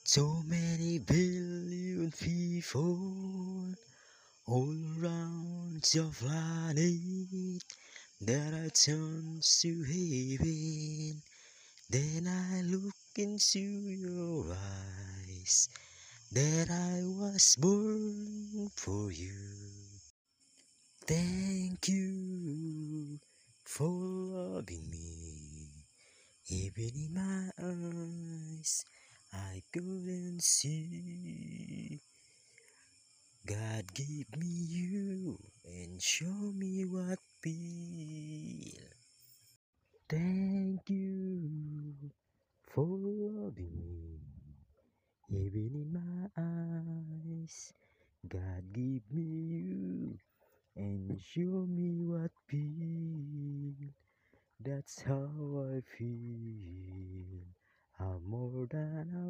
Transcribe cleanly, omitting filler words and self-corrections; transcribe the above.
So many billion people all around your planet that I turn to heaven. Then I look into your eyes that I was born for you. Thank you for loving me. Even in my eyes, I couldn't see. God gave me you and show me what feel. Thank you for loving me. Even in my eyes, God gave me you and show me what feel. That's how I feel. I'm more than a